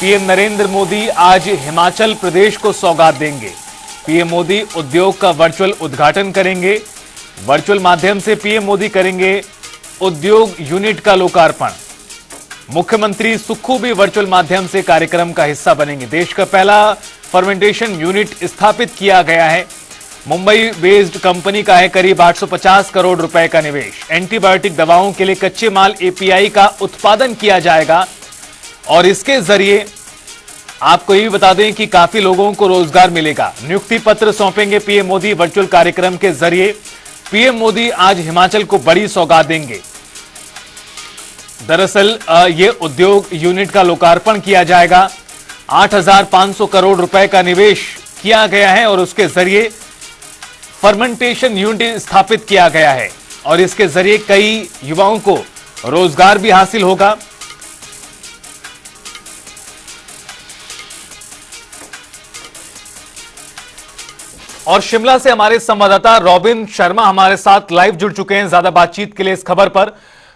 PM Narendra Modi आज हिमाचल प्रदेश को सौगात देंगे। पीएम मोदी उद्योग का वर्चुअल उद्घाटन करेंगे। वर्चुअल माध्यम से पीएम मोदी करेंगे उद्योग यूनिट का लोकार्पण। मुख्यमंत्री सुक्खू भी वर्चुअल माध्यम से कार्यक्रम का हिस्सा बनेंगे। देश का पहला फर्मेंटेशन यूनिट स्थापित किया गया है। मुंबई बेस्ड कंपनी का है करीब 850 करोड़ रुपए का निवेश। एंटीबायोटिक दवाओं के लिए कच्चे माल एपीआई का उत्पादन किया जाएगा और इसके जरिए आपको ये भी बता दें कि काफी लोगों को रोजगार मिलेगा। नियुक्ति पत्र सौंपेंगे पीएम मोदी वर्चुअल कार्यक्रम के जरिए। पीएम मोदी आज हिमाचल को बड़ी सौगात देंगे। दरअसल ये उद्योग यूनिट का लोकार्पण किया जाएगा। 8,500 करोड़ रुपए का निवेश किया गया है और उसके जरिए फर्मेंटेशन यूनिट स्थापित किया गया है और इसके जरिए कई युवाओं को रोजगार भी हासिल होगा। और शिमला से हमारे संवाददाता रॉबिन शर्मा हमारे साथ लाइव जुड़ चुके हैं ज्यादा बातचीत के लिए इस खबर पर।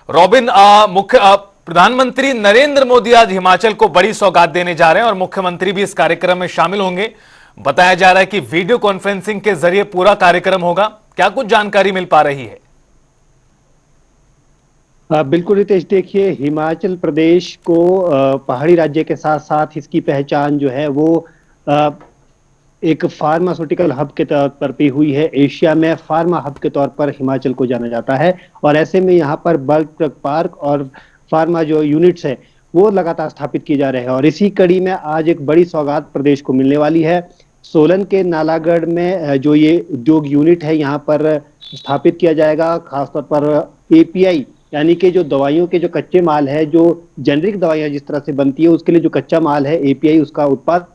रॉबिन, प्रधानमंत्री नरेंद्र मोदी आज हिमाचल को बड़ी सौगात देने जा रहे हैं और मुख्यमंत्री भी इस कार्यक्रम में शामिल होंगे। बताया जा रहा है कि वीडियो कॉन्फ्रेंसिंग के जरिए पूरा कार्यक्रम होगा। क्या कुछ जानकारी मिल पा रही है? बिल्कुल रितेश, देखिए हिमाचल प्रदेश को पहाड़ी राज्य के साथ साथ इसकी पहचान जो है वो एक फार्मास्यूटिकल हब के तौर पर भी हुई है। एशिया में फार्मा हब के तौर पर हिमाचल को जाना जाता है और ऐसे में यहाँ पर बल्क ड्रग पार्क और फार्मा जो यूनिट्स है वो लगातार स्थापित किए जा रहे हैं और इसी कड़ी में आज एक बड़ी सौगात प्रदेश को मिलने वाली है। सोलन के नालागढ़ में जो ये उद्योग यूनिट है यहाँ पर स्थापित किया जाएगा। खासतौर पर एपीआई यानी कि जो दवाइयों के जो कच्चे माल है, जो जेनरिक दवाइयाँ जिस तरह से बनती है उसके लिए जो कच्चा माल है एपीआई, उसका उत्पाद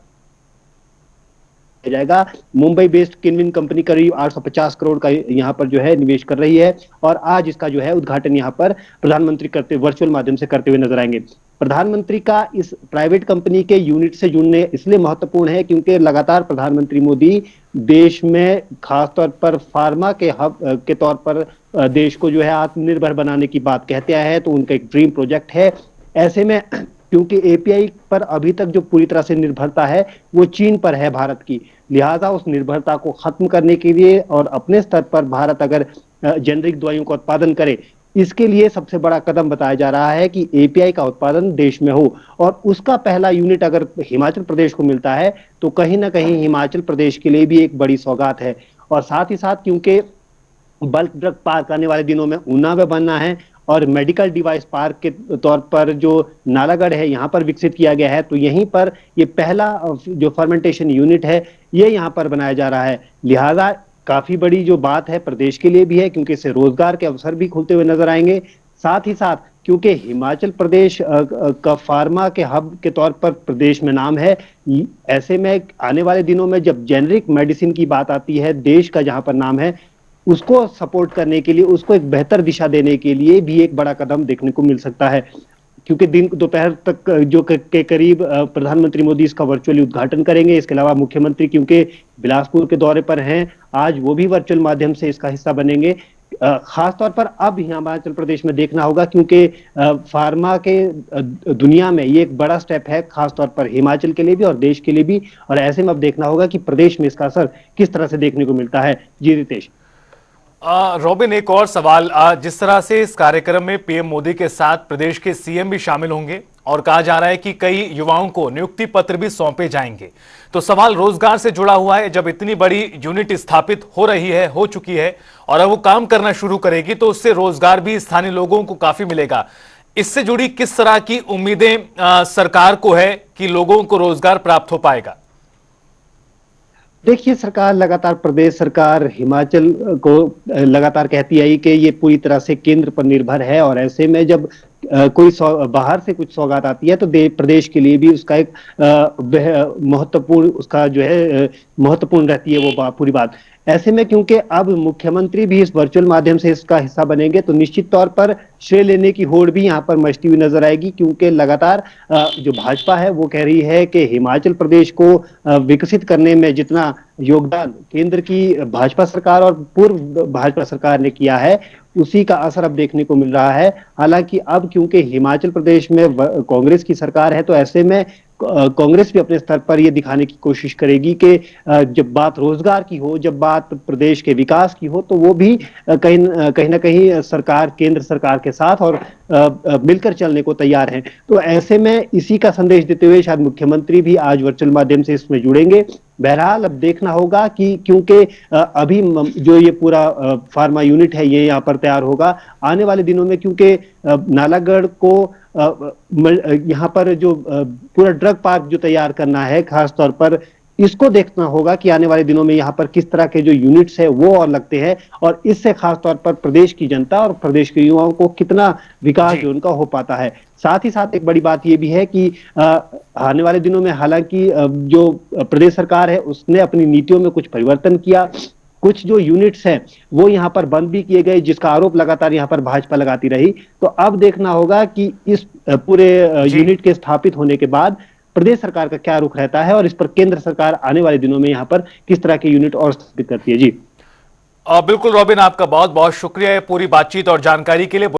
जाएगा। मुंबई बेस्ड किनविन कंपनी करीब 850 करोड़ का यहाँ पर जो है निवेश कर रही है और आज इसका जो है उद्घाटन यहाँ पर प्रधानमंत्री करते वर्चुअल माध्यम से करते हुए नजर आएंगे। प्रधानमंत्री का इस प्राइवेट कंपनी के यूनिट से जुड़ने इसलिए महत्वपूर्ण है क्योंकि लगातार प्रधानमंत्री मोदी देश में खासतौर पर फार्मा के हब के तौर पर देश को जो है आत्मनिर्भर बनाने की बात कहते हैं, तो उनका एक ड्रीम प्रोजेक्ट है। ऐसे में क्योंकि एपीआई पर अभी तक जो पूरी तरह से निर्भरता है वो चीन पर है भारत की, लिहाजा उस निर्भरता को खत्म करने के लिए और अपने स्तर पर भारत अगर जेनरिक दवाइयों का उत्पादन करे, इसके लिए सबसे बड़ा कदम बताया जा रहा है कि एपीआई का उत्पादन देश में हो और उसका पहला यूनिट अगर हिमाचल प्रदेश को मिलता है तो कहीं ना कहीं हिमाचल प्रदेश के लिए भी एक बड़ी सौगात है। और साथ ही साथ क्योंकि बल्क ड्रग पार्क आने वाले दिनों में ऊना में बनना है और मेडिकल डिवाइस पार्क के तौर पर जो नालागढ़ है यहाँ पर विकसित किया गया है, तो यहीं पर ये पहला जो फर्मेंटेशन यूनिट है ये यहाँ पर बनाया जा रहा है। लिहाजा काफी बड़ी जो बात है प्रदेश के लिए भी है क्योंकि इससे रोजगार के अवसर भी खुलते हुए नजर आएंगे। साथ ही साथ क्योंकि हिमाचल प्रदेश का फार्मा के हब के तौर पर प्रदेश में नाम है, ऐसे में आने वाले दिनों में जब जेनरिक मेडिसिन की बात आती है, देश का जहां पर नाम है, उसको सपोर्ट करने के लिए, उसको एक बेहतर दिशा देने के लिए भी एक बड़ा कदम देखने को मिल सकता है। क्योंकि दिन दोपहर तक जो के करीब प्रधानमंत्री मोदी इसका वर्चुअली उद्घाटन करेंगे। इसके अलावा मुख्यमंत्री क्योंकि बिलासपुर के दौरे पर हैं, आज वो भी वर्चुअल माध्यम से इसका हिस्सा बनेंगे। खासतौर पर अब हिमाचल प्रदेश में देखना होगा क्योंकि फार्मा के दुनिया में ये एक बड़ा स्टेप है, खासतौर पर हिमाचल के लिए भी और देश के लिए भी, और ऐसे में अब देखना होगा कि प्रदेश में इसका असर किस तरह से देखने को मिलता है। जी रितेश। रॉबिन, एक और सवाल, जिस तरह से इस कार्यक्रम में पीएम मोदी के साथ प्रदेश के सीएम भी शामिल होंगे और कहा जा रहा है कि कई युवाओं को नियुक्ति पत्र भी सौंपे जाएंगे, तो सवाल रोजगार से जुड़ा हुआ है। जब इतनी बड़ी यूनिट स्थापित हो रही है, हो चुकी है और अब वो काम करना शुरू करेगी तो उससे रोजगार भी स्थानीय लोगों को काफी मिलेगा। इससे जुड़ी किस तरह की उम्मीदें सरकार को है कि लोगों को रोजगार प्राप्त हो पाएगा? देखिए, सरकार लगातार, प्रदेश सरकार हिमाचल को लगातार कहती आई कि ये पूरी तरह से केंद्र पर निर्भर है और ऐसे में जब कोई बाहर से कुछ सौगात आती है तो प्रदेश के लिए भी उसका एक महत्वपूर्ण, उसका जो है महत्वपूर्ण रहती है वो पूरी बात। ऐसे में क्योंकि अब मुख्यमंत्री भी इस वर्चुअल माध्यम से इसका हिस्सा बनेंगे तो निश्चित तौर पर श्रेय लेने की होड़ भी यहाँ पर मचती हुई नजर आएगी, क्योंकि लगातार जो भाजपा है वो कह रही है कि हिमाचल प्रदेश को विकसित करने में जितना योगदान केंद्र की भाजपा सरकार और पूर्व भाजपा सरकार ने किया है उसी का असर अब देखने को मिल रहा है। हालांकि अब क्योंकि हिमाचल प्रदेश में कांग्रेस की सरकार है तो ऐसे में कांग्रेस भी अपने स्तर पर यह दिखाने की कोशिश करेगी कि जब बात रोजगार की हो, जब बात प्रदेश के विकास की हो, तो वो भी कहीं ना कहीं सरकार, केंद्र सरकार के साथ और मिलकर चलने को तैयार हैं। तो ऐसे में इसी का संदेश देते हुए शायद मुख्यमंत्री भी आज वर्चुअल माध्यम से इसमें जुड़ेंगे। बहरहाल अब देखना होगा कि क्योंकि अभी जो ये पूरा फार्मा यूनिट है ये यहाँ पर तैयार होगा, आने वाले दिनों में क्योंकि नालागढ़ को यहाँ पर जो पूरा ड्रग पार्क जो तैयार करना है, खास तौर पर इसको देखना होगा कि आने वाले दिनों में यहाँ पर किस तरह के जो यूनिट्स है वो और लगते हैं, और इससे खास तौर पर प्रदेश की जनता और प्रदेश के युवाओं को कितना विकास जो उनका हो पाता है। साथ ही साथ एक बड़ी बात ये भी है कि आने वाले दिनों में हालांकि जो प्रदेश सरकार है उसने अपनी नीतियों में कुछ परिवर्तन किया, कुछ जो यूनिट्स हैं वो यहाँ पर बंद भी किए गए, जिसका आरोप लगातार यहाँ पर भाजपा लगाती रही। तो अब देखना होगा कि इस पूरे यूनिट के स्थापित होने के बाद प्रदेश सरकार का क्या रुख रहता है और इस पर केंद्र सरकार आने वाले दिनों में यहाँ पर किस तरह के यूनिट और स्थापित करती है। जी बिल्कुल रॉबिन, आपका बहुत बहुत शुक्रिया है पूरी बातचीत और जानकारी के लिए।